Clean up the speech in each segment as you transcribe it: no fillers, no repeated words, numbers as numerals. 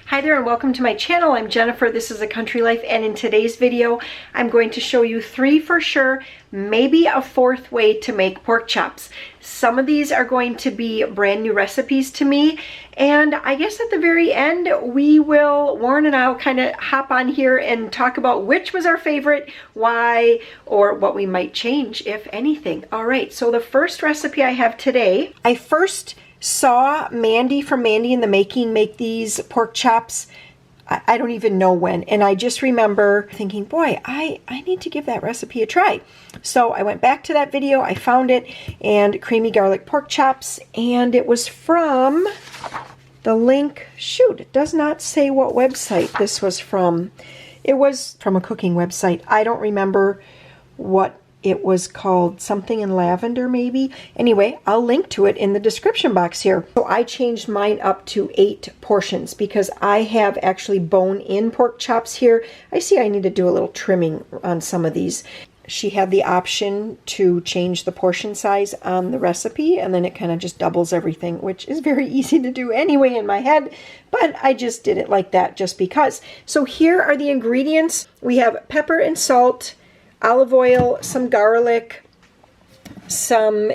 Hi there and welcome to my channel. I'm Jennifer. This is A Country Life, and in today's video I'm going to show you 3 for sure, maybe a 4th way to make pork chops. Some of these are going to be brand new recipes to me, and I guess at the very end we will, Warren and I will kind of hop on here and talk about which was our favorite, why, or what we might change if anything. Alright, so the first recipe I have today, I first saw Mandy from Mandy in the Making make these pork chops. I don't even know when, and I just remember thinking, boy, I need to give that recipe a try. So I went back to that video, I found it, and creamy garlic pork chops, and it was from the link, shoot, it does not say what website this was from. It was from a cooking website. I don't remember what it was called, something in lavender maybe. Anyway, I'll link to it in the description box here. So I changed mine up to 8 portions because I have actually bone-in pork chops here. I see I need to do a little trimming on some of these. She had the option to change the portion size on the recipe, and then it kind of just doubles everything, which is very easy to do anyway in my head, but I just did it like that just because. So here are the ingredients. We have pepper and salt, olive oil, some garlic, some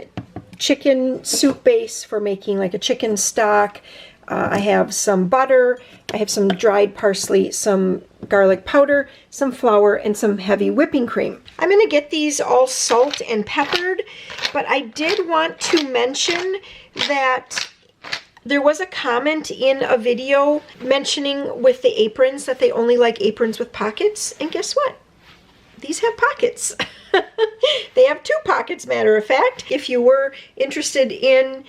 chicken soup base for making like a chicken stock. I have some butter, I have some dried parsley, some garlic powder, some flour, and some heavy whipping cream. I'm going to get these all salt and peppered, but I did want to mention that there was a comment in a video mentioning with the aprons that they only like aprons with pockets, and guess what? These have pockets. They have 2 pockets, matter of fact. If you were interested in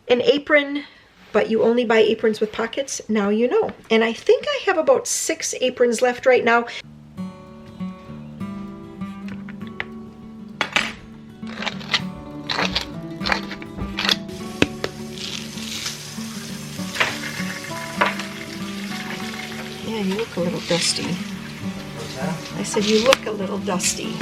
an apron, but you only buy aprons with pockets, now you know. And I think I have about 6 aprons left right now. Yeah, you look a little dusty. I said, you look a little dusty.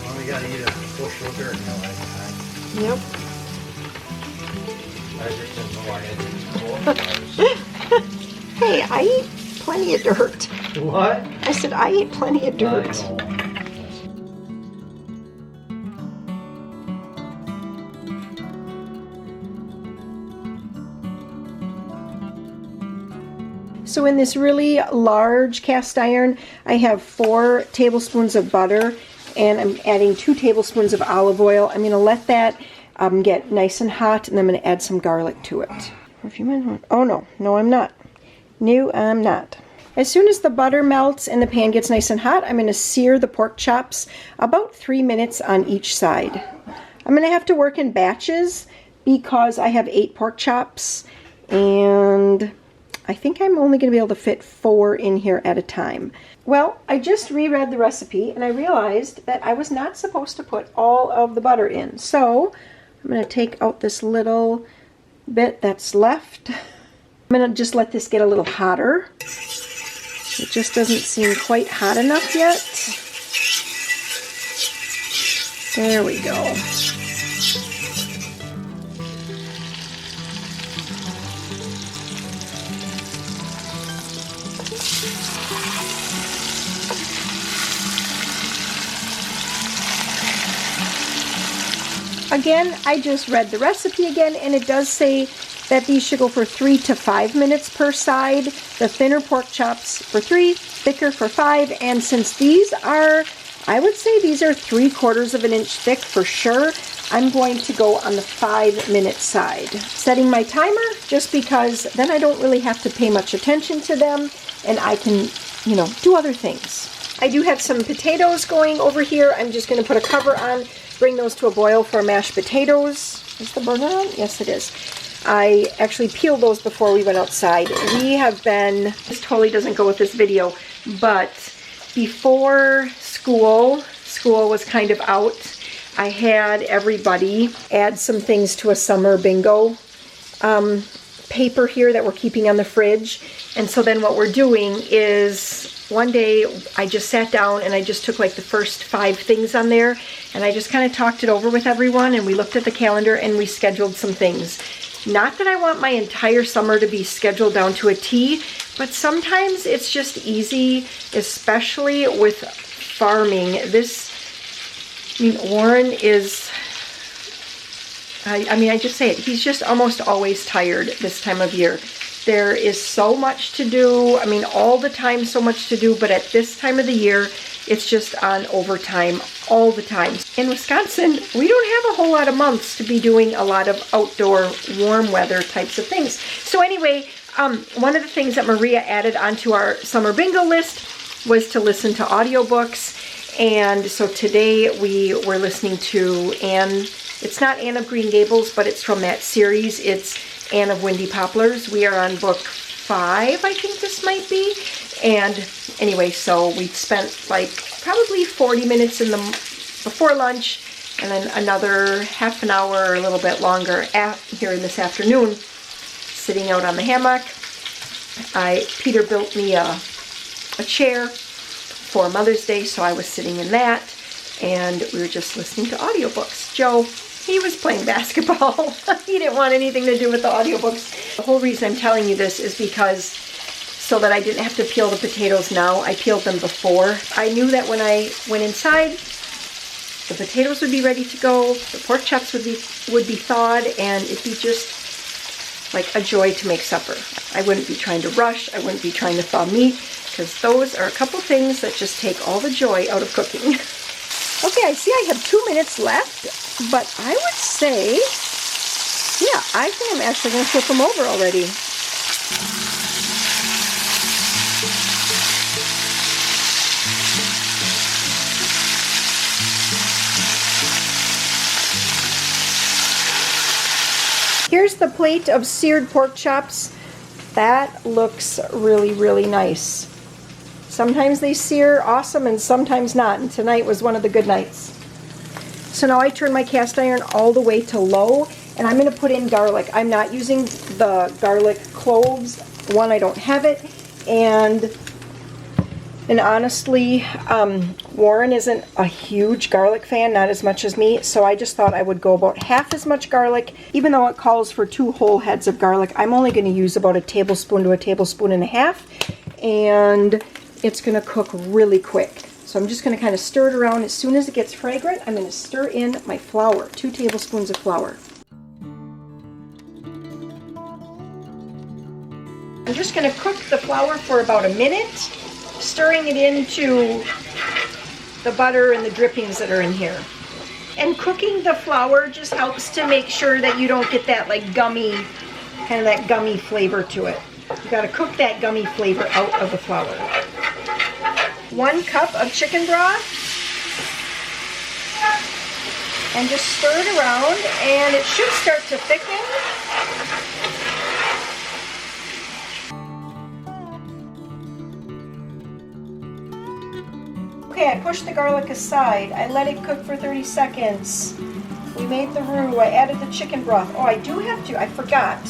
Only gotta eat a full sugar and you're like, Yep. I just didn't know I had these. Hey, I eat plenty of dirt. What? I said, I eat plenty of dirt. I know. So in this really large cast iron, I have 4 tablespoons of butter, and I'm adding 2 tablespoons of olive oil. I'm going to let that get nice and hot, and I'm going to add some garlic to it. Oh no, I'm not. No, I'm not. As soon as the butter melts and the pan gets nice and hot, I'm going to sear the pork chops about 3 minutes on each side. I'm going to have to work in batches because I have 8 pork chops, and I think I'm only going to be able to fit 4 in here at a time. Well, I just reread the recipe and I realized that I was not supposed to put all of the butter in. So I'm going to take out this little bit that's left. I'm going to just let this get a little hotter. It just doesn't seem quite hot enough yet. There we go. Again, I just read the recipe again, and it does say that these should go for 3 to 5 minutes per side. The thinner pork chops for 3, thicker for 5, and since these are, I would say these are 3/4 of an inch thick for sure, I'm going to go on the 5-minute side. Setting my timer just because then I don't really have to pay much attention to them, and I can, do other things. I do have some potatoes going over here. I'm just going to put a cover on, bring those to a boil for mashed potatoes. Is the burner on? Yes, it is. I actually peeled those before we went outside. We have been, this totally doesn't go with this video, but before school was kind of out, I had everybody add some things to a summer bingo paper here that we're keeping on the fridge. And so then what we're doing is one day I just sat down and I just took like the first 5 things on there and I just kind of talked it over with everyone, and we looked at the calendar and we scheduled some things. Not that I want my entire summer to be scheduled down to a T, but sometimes it's just easy, especially with farming. I mean, Warren is, I just say it, he's just almost always tired this time of year. There is so much to do. I mean, all the time so much to do, but at this time of the year, it's just on overtime all the time. In Wisconsin, we don't have a whole lot of months to be doing a lot of outdoor warm weather types of things. So anyway, one of the things that Maria added onto our summer bingo list was to listen to audiobooks. And so today we were listening to Anne. It's not Anne of Green Gables, but it's from that series. It's Anne of Windy Poplars. We are on book 5, I think this might be. And anyway, so we spent like probably 40 minutes before lunch, and then another half an hour or a little bit longer here in this afternoon, sitting out on the hammock. Peter built me a chair for Mother's Day, so I was sitting in that, and we were just listening to audiobooks. Joe, he was playing basketball. He didn't want anything to do with the audiobooks. The whole reason I'm telling you this is because so that I didn't have to peel the potatoes now. I peeled them before. I knew that when I went inside, the potatoes would be ready to go, the pork chops would be thawed, and it'd be just like a joy to make supper. I wouldn't be trying to rush. I wouldn't be trying to thaw meat, because those are a couple things that just take all the joy out of cooking. Okay, I see I have 2 minutes left, but I would say, yeah, I think I'm actually going to flip them over already. Here's the plate of seared pork chops. That looks really, really nice. Sometimes they sear awesome and sometimes not, and tonight was one of the good nights. So now I turn my cast iron all the way to low, and I'm going to put in garlic. I'm not using the garlic cloves. One, I don't have it, and honestly, Warren isn't a huge garlic fan, not as much as me, so I just thought I would go about half as much garlic. Even though it calls for 2 whole heads of garlic, I'm only going to use about a tablespoon to a tablespoon and a half, and it's going to cook really quick. So I'm just going to kind of stir it around. As soon as it gets fragrant, I'm going to stir in my flour, 2 tablespoons of flour. I'm just going to cook the flour for about a minute, stirring it into the butter and the drippings that are in here. And cooking the flour just helps to make sure that you don't get that like gummy, kind of that gummy flavor to it. You got to cook that gummy flavor out of the flour. 1 cup of chicken broth, and just stir it around, and it should start to thicken. Okay, I pushed the garlic aside. I let it cook for 30 seconds. We made the roux. I added the chicken broth. Oh, I do have to. I forgot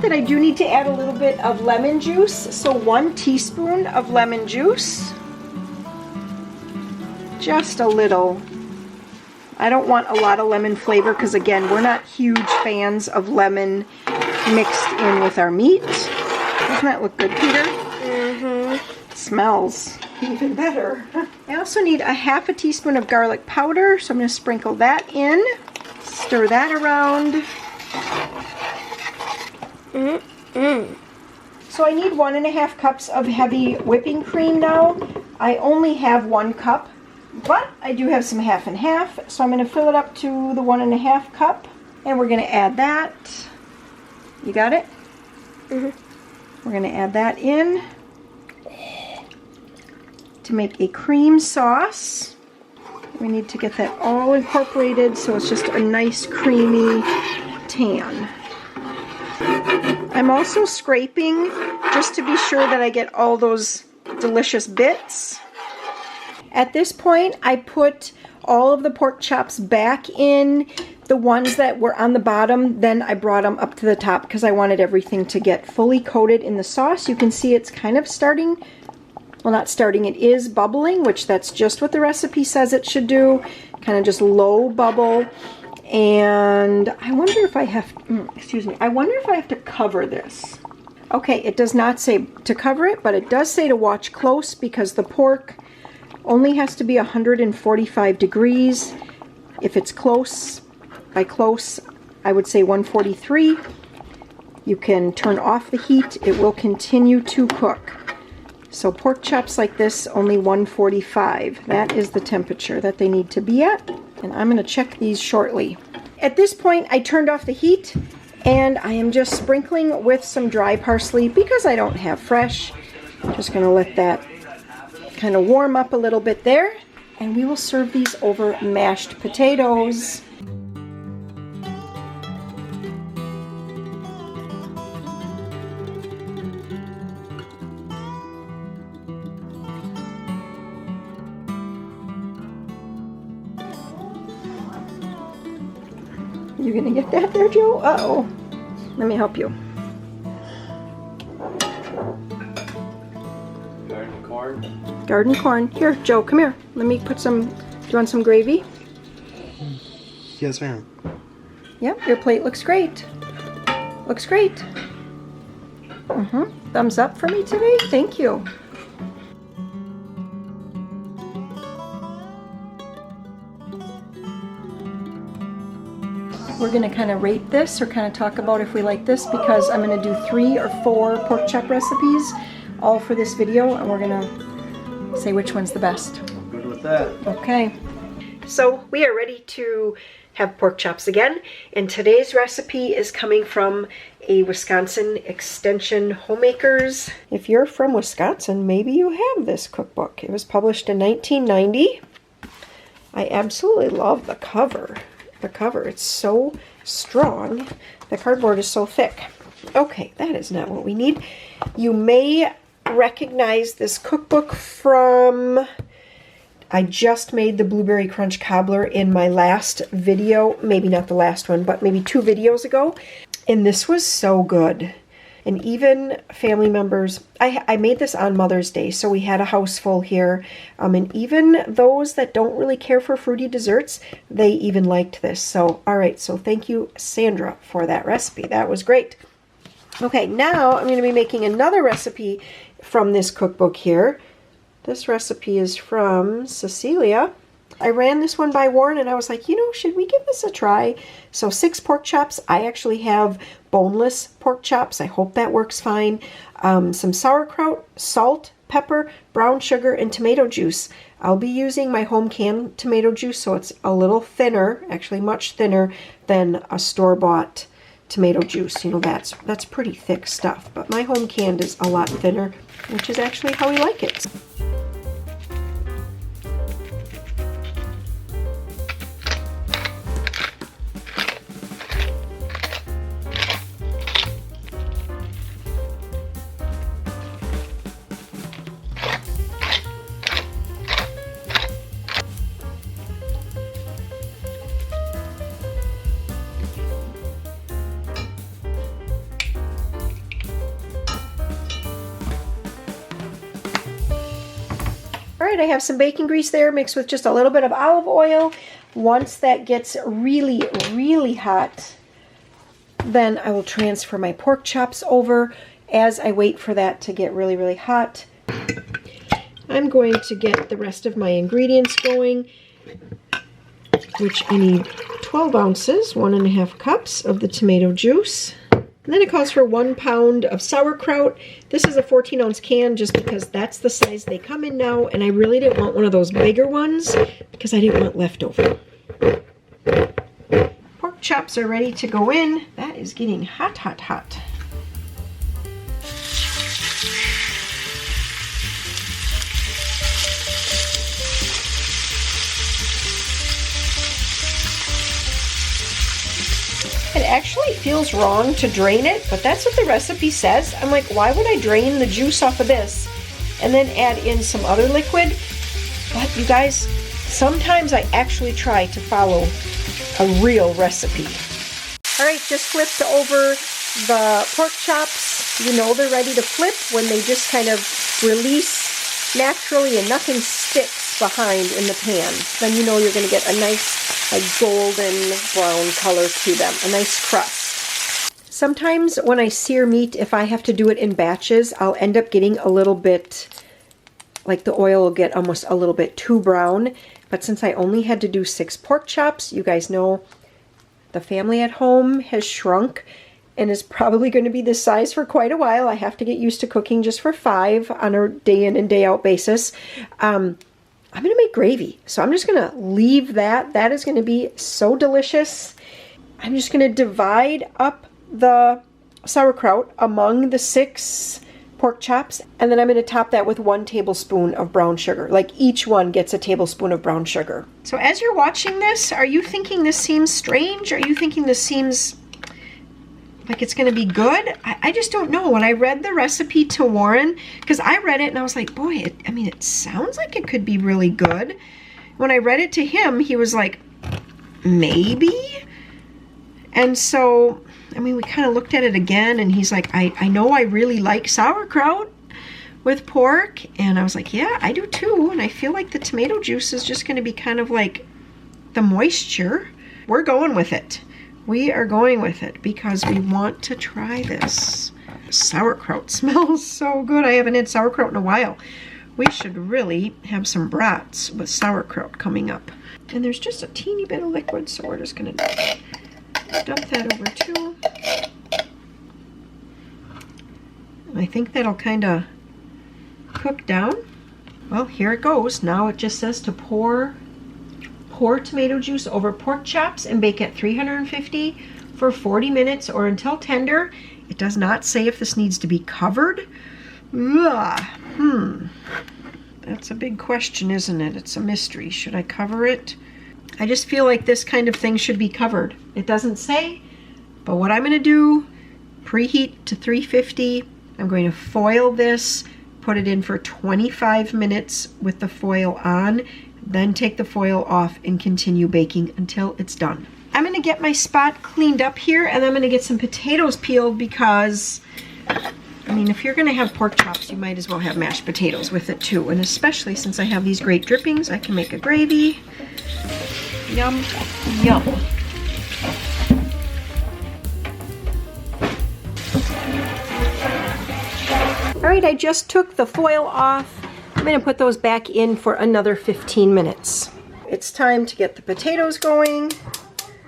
that I do need to add a little bit of lemon juice. So 1 teaspoon of lemon juice. Just a little. I don't want a lot of lemon flavor because, again, we're not huge fans of lemon mixed in with our meat. Doesn't that look good, Peter? Mm-hmm. It smells even better. I also need a half a teaspoon of garlic powder, so I'm going to sprinkle that in. Stir that around. So I need 1.5 cups of heavy whipping cream now. I only have 1 cup, but I do have some half and half, so I'm going to fill it up to the 1.5 cup, and we're going to add that. You got it? Mm-hmm. We're going to add that in to make a cream sauce. We need to get that all incorporated so it's just a nice creamy tan. I'm also scraping just to be sure that I get all those delicious bits. At this point, I put all of the pork chops back in, the ones that were on the bottom, then I brought them up to the top because I wanted everything to get fully coated in the sauce. You can see it's kind of starting well, not starting, it is bubbling, which that's just what the recipe says it should do. Kind of just low bubble. And I wonder if I have, excuse me, I wonder if I have to cover this. Okay, it does not say to cover it, but it does say to watch close because the pork only has to be 145 degrees. If it's close, by close, I would say 143. You can turn off the heat. It will continue to cook. So pork chops like this, only 145. That is the temperature that they need to be at. And I'm going to check these shortly. At this point, I turned off the heat and I am just sprinkling with some dry parsley because I don't have fresh. I'm just going to let that kind of warm up a little bit there. And we will serve these over mashed potatoes. You gonna get that there, Joe? Uh-oh. Let me help you. Garden corn. Garden corn. Here, Joe, come here. Let me put some, do you want some gravy? Yes, ma'am. Yep, your plate looks great. Looks great. Thumbs up for me today. Thank you. We're going to kind of rate this or kind of talk about if we like this because I'm going to do 3 or 4 pork chop recipes all for this video and we're going to say which one's the best. I'm good with that. Okay. So we are ready to have pork chops again, and today's recipe is coming from a Wisconsin Extension Homemakers. If you're from Wisconsin, maybe you have this cookbook. It was published in 1990. I absolutely love the cover. The cover, it's so strong. The cardboard is so thick. Okay, that is not what we need. You may recognize this cookbook from, I just made the blueberry crunch cobbler in my last video, maybe not the last one, but maybe 2 videos ago. And this was so good. And even family members, I made this on Mother's Day, so we had a house full here. And even those that don't really care for fruity desserts, they even liked this. So, all right, so thank you, Sandra, for that recipe. That was great. Okay, now I'm going to be making another recipe from this cookbook here. This recipe is from Cecilia. I ran this one by Warren and I was like, you know, should we give this a try? So 6 pork chops. I actually have boneless pork chops. I hope that works fine. Some sauerkraut, salt, pepper, brown sugar, and tomato juice. I'll be using my home canned tomato juice, so it's a little thinner, actually much thinner than a store-bought tomato juice. You know, that's pretty thick stuff, but my home canned is a lot thinner, which is actually how we like it. Alright, I have some bacon grease there mixed with just a little bit of olive oil. Once that gets really, really hot, then I will transfer my pork chops over. As I wait for that to get really, really hot, I'm going to get the rest of my ingredients going, which I need 12 ounces, 1.5 cups of the tomato juice. And then it calls for 1 pound of sauerkraut. This is a 14-ounce can just because that's the size they come in now, and I really didn't want one of those bigger ones because I didn't want leftover. Pork chops are ready to go in. That is getting hot, hot, hot. It actually feels wrong to drain it, but that's what the recipe says. I'm like, why would I drain the juice off of this and then add in some other liquid? But you guys, sometimes I actually try to follow a real recipe. All right, just flipped over the pork chops. You know they're ready to flip when they just kind of release naturally and nothing sticks behind in the pan. Then you know you're going to get a nice like golden brown color to them, a nice crust. Sometimes when I sear meat, if I have to do it in batches, I'll end up getting a little bit, like the oil will get almost a little bit too brown. But since I only had to do 6 pork chops, you guys know the family at home has shrunk and is probably going to be this size for quite a while. I have to get used to cooking just for 5 on a day in and day out basis. I'm going to make gravy. So I'm just going to leave that. That is going to be so delicious. I'm just going to divide up the sauerkraut among the 6 pork chops, and then I'm going to top that with 1 tablespoon of brown sugar. Like each one gets a tablespoon of brown sugar. So as you're watching this, are you thinking this seems strange? Are you thinking this seems like it's going to be good? I just don't know. When I read the recipe to Warren, because I read it and I was like, boy, it sounds like it could be really good. When I read it to him, he was like, maybe? And so we kind of looked at it again, and he's like, I know I really like sauerkraut with pork. And I was like, yeah, I do too. And I feel like the tomato juice is just going to be kind of like the moisture. We're going with it. We are going with it because we want to try this. Sauerkraut smells so good. I haven't had sauerkraut in a while. We should really have some brats with sauerkraut coming up. And there's just a teeny bit of liquid, so we're just going to dump that over too. I think that'll kind of cook down. Well, here it goes. Now it just says to pour tomato juice over pork chops and bake at 350 for 40 minutes or until tender. It does not say if this needs to be covered. That's a big question, isn't it? It's a mystery. Should I cover it? I just feel like this kind of thing should be covered. It doesn't say, but what I'm going to do, preheat to 350. I'm going to foil this, put it in for 25 minutes with the foil on, then take the foil off and continue baking until it's done. I'm going to get my spot cleaned up here, and I'm going to get some potatoes peeled because, if you're going to have pork chops, you might as well have mashed potatoes with it too. And especially since I have these great drippings, I can make a gravy. Yum, yum. All right, I just took the foil off. I'm going to put those back in for another 15 minutes. It's time to get the potatoes going.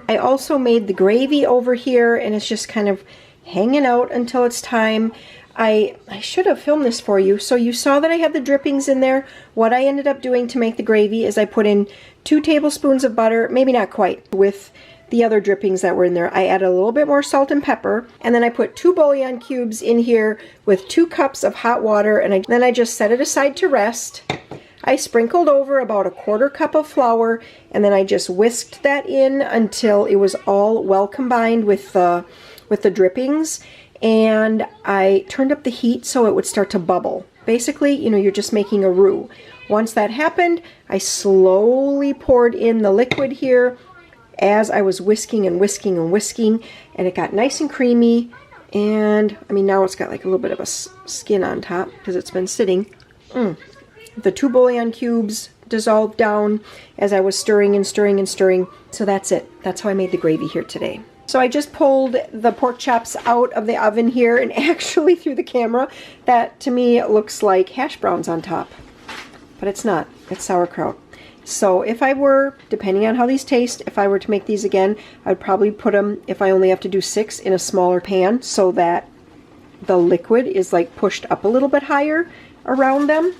I also made the gravy over here, and it's just kind of hanging out until it's time. I should have filmed this for you. So you saw that I had the drippings in there. What I ended up doing to make the gravy is I put in 2 tablespoons of butter, maybe not quite, with the other drippings that were in there. I added a little bit more salt and pepper, and then I put 2 bouillon cubes in here with 2 cups of hot water, and then I just set it aside to rest. I sprinkled over about a 1/4 cup of flour, and then I just whisked that in until it was all well combined with the drippings. And I turned up the heat so it would start to bubble. Basically, you're just making a roux. Once that happened, I slowly poured in the liquid here as I was whisking and whisking and whisking, and it got nice and creamy. And now it's got like a little bit of a skin on top because it's been sitting. The 2 bouillon cubes dissolved down as I was stirring and stirring and stirring. So that's it. That's how I made the gravy here today. So I just pulled the pork chops out of the oven here, and actually through the camera, that to me looks like hash browns on top. But it's not. It's sauerkraut. So if I were, depending on how these taste, if I were to make these again, I'd probably put them, if I only have to do 6, in a smaller pan so that the liquid is like pushed up a little bit higher around them.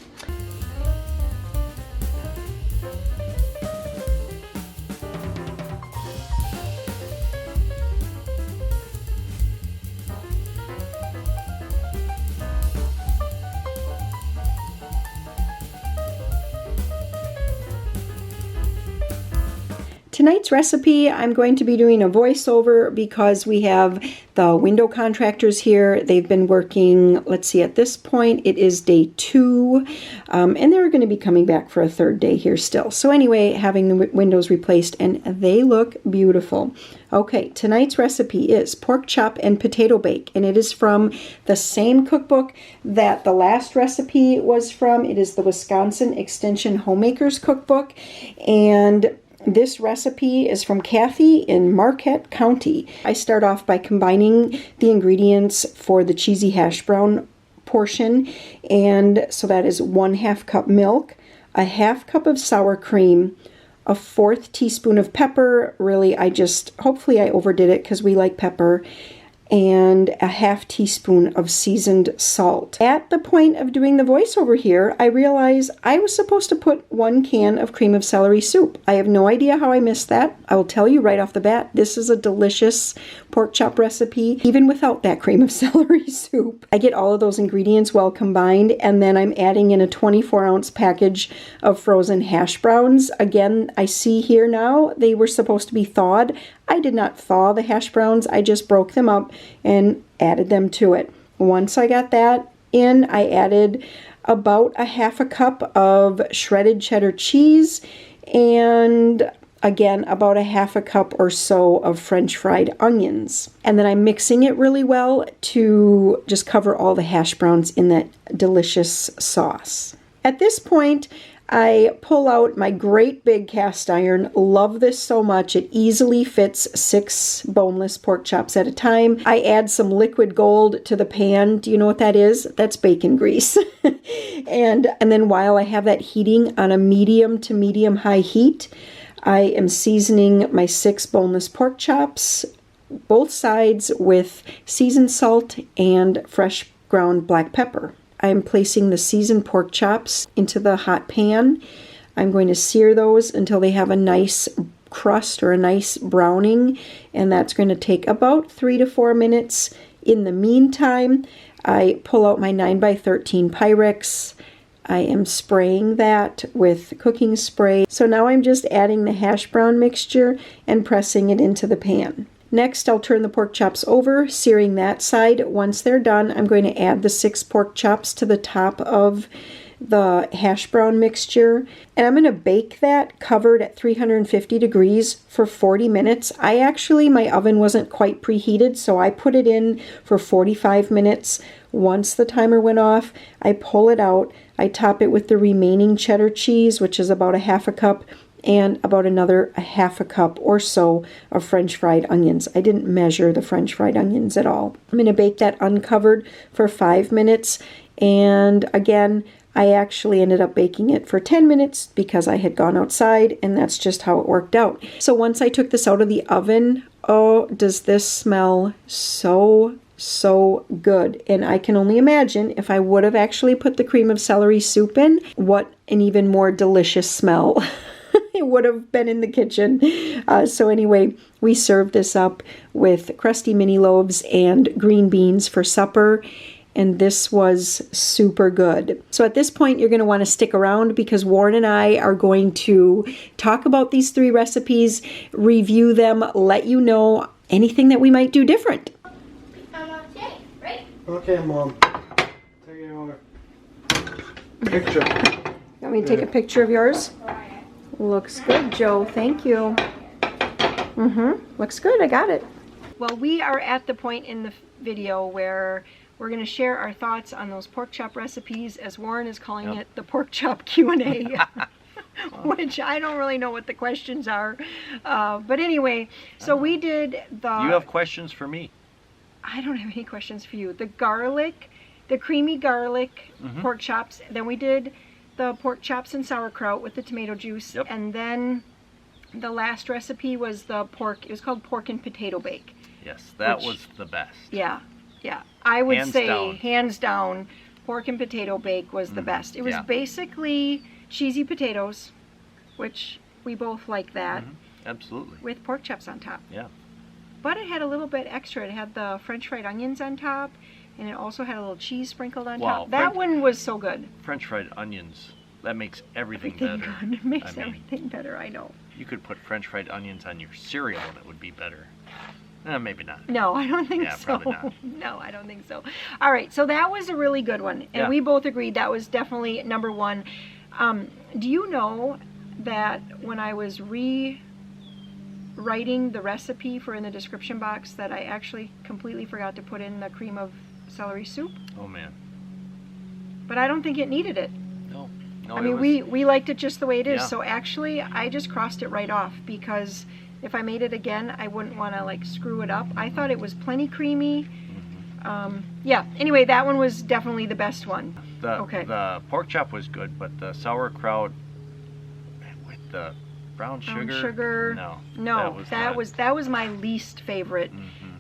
Tonight's recipe, I'm going to be doing a voiceover because we have the window contractors here. They've been working, let's see, at this point it is day 2, and they're going to be coming back for a 3rd day here still. So anyway, having the windows replaced, and they look beautiful. Okay, tonight's recipe is pork chop and potato bake, and it is from the same cookbook that the last recipe was from. It is the Wisconsin Extension Homemakers Cookbook, and this recipe is from Kathy in Marquette County. I start off by combining the ingredients for the cheesy hash brown portion, and so that is 1/2 cup milk, a 1/2 cup of sour cream, a 1/4 teaspoon of pepper. Really, hopefully I overdid it because we like pepper, and a 1/2 teaspoon of seasoned salt. At the point of doing the voiceover here, I realized I was supposed to put 1 can of cream of celery soup. I have no idea how I missed that. I will tell you right off the bat, this is a delicious pork chop recipe, even without that cream of celery soup. I get all of those ingredients well combined, and then I'm adding in a 24-ounce package of frozen hash browns. Again, I see here now, they were supposed to be thawed. I did not thaw the hash browns, I just broke them up and added them to it. Once I got that in, I added about a 1/2 cup of shredded cheddar cheese, and again, about a 1/2 cup or so of French fried onions. And then I'm mixing it really well to just cover all the hash browns in that delicious sauce. At this point, I pull out my great big cast iron. Love this so much. It easily fits 6 boneless pork chops at a time. I add some liquid gold to the pan. Do you know what that is? That's bacon grease. and then while I have that heating on a medium to medium high heat, I am seasoning my 6 boneless pork chops, both sides, with seasoned salt and fresh ground black pepper. I'm placing the seasoned pork chops into the hot pan. I'm going to sear those until they have a nice crust or a nice browning, and that's going to take about 3 to 4 minutes. In the meantime, I pull out my 9x13 Pyrex. I am spraying that with cooking spray. So now I'm just adding the hash brown mixture and pressing it into the pan. Next, I'll turn the pork chops over, searing that side. Once they're done, I'm going to add the 6 pork chops to the top of the hash brown mixture. And I'm going to bake that covered at 350 degrees for 40 minutes. My oven wasn't quite preheated, so I put it in for 45 minutes. Once the timer went off, I pull it out. I top it with the remaining cheddar cheese, which is about a 1/2 cup, and about another 1/2 cup or so of French fried onions. I didn't measure the French fried onions at all. I'm going to bake that uncovered for 5 minutes, and again, I actually ended up baking it for 10 minutes because I had gone outside, and that's just how it worked out. So once I took this out of the oven, oh, does this smell so good. And I can only imagine if I would have actually put the cream of celery soup in, what an even more delicious smell it would have been in the kitchen. So anyway, we served this up with crusty mini loaves and green beans for supper, and this was super good. So at this point, you're going to want to stick around because Warren and I are going to talk about these 3 recipes, review them, let you know anything that we might do different. Okay, Mom. Take it over. Picture. You want me to take a picture of yours? Looks good, Joe. Thank you. Looks good. I got it. Well, we are at the point in the video where we're going to share our thoughts on those pork chop recipes, as Warren is calling it the pork chop Q&A, which I don't really know what the questions are. But anyway, so we did the... You have questions for me? I don't have any questions for you. The garlic, the creamy garlic pork chops. Then we did the pork chops and sauerkraut with the tomato juice. Yep. And then the last recipe was the pork. It was called pork and potato bake. Yes, that was the best. Yeah, yeah. I would say down. Hands down, pork and potato bake was the best. It was basically cheesy potatoes, which we both like that. Absolutely. With pork chops on top. Yeah. But it had a little bit extra. It had the French fried onions on top, and it also had a little cheese sprinkled on top. That one was so good. French fried onions, that makes everything better. Good. It makes everything better, I know. You could put French fried onions on your cereal and it would be better. Maybe not. No, I don't think Yeah, so. probably not. No, I don't think so. All right, so that was a really good one. And Yeah. we both agreed that was definitely number one. Do you know that when I was rewriting the recipe for in the description box that I actually completely forgot to put in the cream of celery soup? Oh man. But I don't think it needed it. No. I mean, we liked it just the way it is. Yeah. So actually, I just crossed it right off because if I made it again, I wouldn't want to like screw it up. I thought it was plenty creamy. Yeah, anyway, that one was definitely the best one. The pork chop was good, but the sauerkraut with the brown sugar. No, that was my least favorite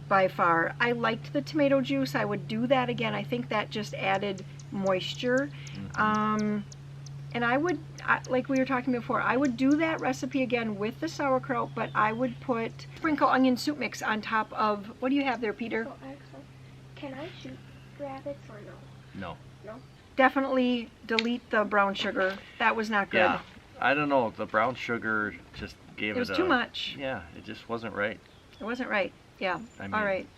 by far. I liked the tomato juice. I would do that again. I think that just added moisture. And I would, like we were talking before, I would do that recipe again with the sauerkraut, but I would sprinkle onion soup mix on top of, what do you have there, Peter? Oh, excellent. Can I shoot rabbits or no? No. Definitely delete the brown sugar. That was not good. Yeah. I don't know. The brown sugar just gave It was too much. Yeah, it just wasn't right. It wasn't right. Yeah. I mean, all right.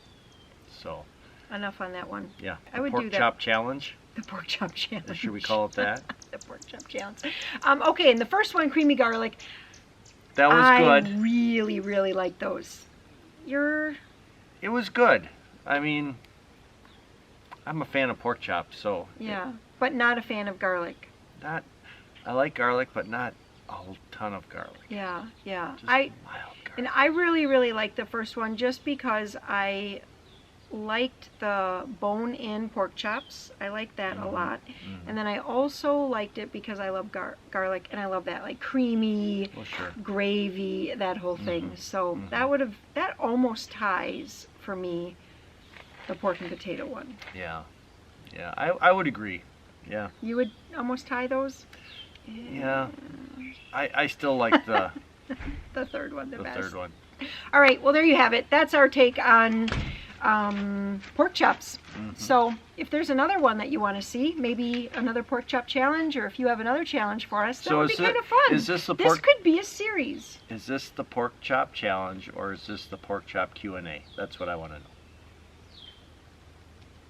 So. Enough on that one. Yeah. I would do that. Pork chop challenge. The pork chop challenge. Should we call it that? The pork chop challenge. Okay, and the first one, creamy garlic. That was good. I really, really like those. It was good. I mean, I'm a fan of pork chops, so. Yeah, but not a fan of garlic. I like garlic, but not a whole ton of garlic. Yeah. Just mild garlic. And I really, really liked the first one just because I liked the bone-in pork chops. I liked that a lot. And then I also liked it because I love garlic, and I love that like creamy gravy, that whole thing. So that almost ties for me the pork and potato one. Yeah, I would agree. Yeah. You would almost tie those? Yeah. I still like the the third one the best. third one. All right, well there you have it. That's our take on pork chops. So if there's another one that you want to see, maybe another pork chop challenge, or if you have another challenge for us, that would be kind of fun. This could be a series. Is this the pork chop challenge, or is this the pork chop Q&A? That's what I want to know.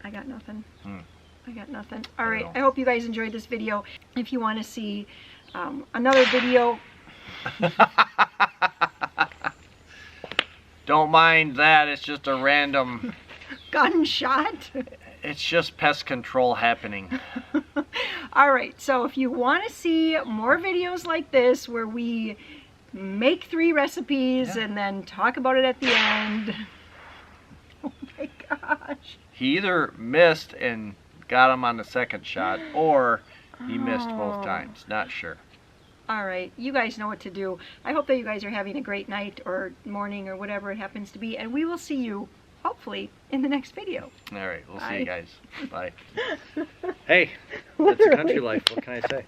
I got nothing. I got nothing. All right, know. I hope you guys enjoyed this video. If you want to see another video, don't mind that. It's just a random gunshot. It's just pest control happening. All right, so if you want to see more videos like this where we make 3 recipes and then talk about it at the end. Oh my gosh. He either missed and got him on the second shot, or he missed both times. Not sure. All right, you guys know what to do. I hope that you guys are having a great night or morning or whatever it happens to be, and we will see you, hopefully, in the next video. All right, we'll see you guys. Bye. Hey, that's the country life. What can I say?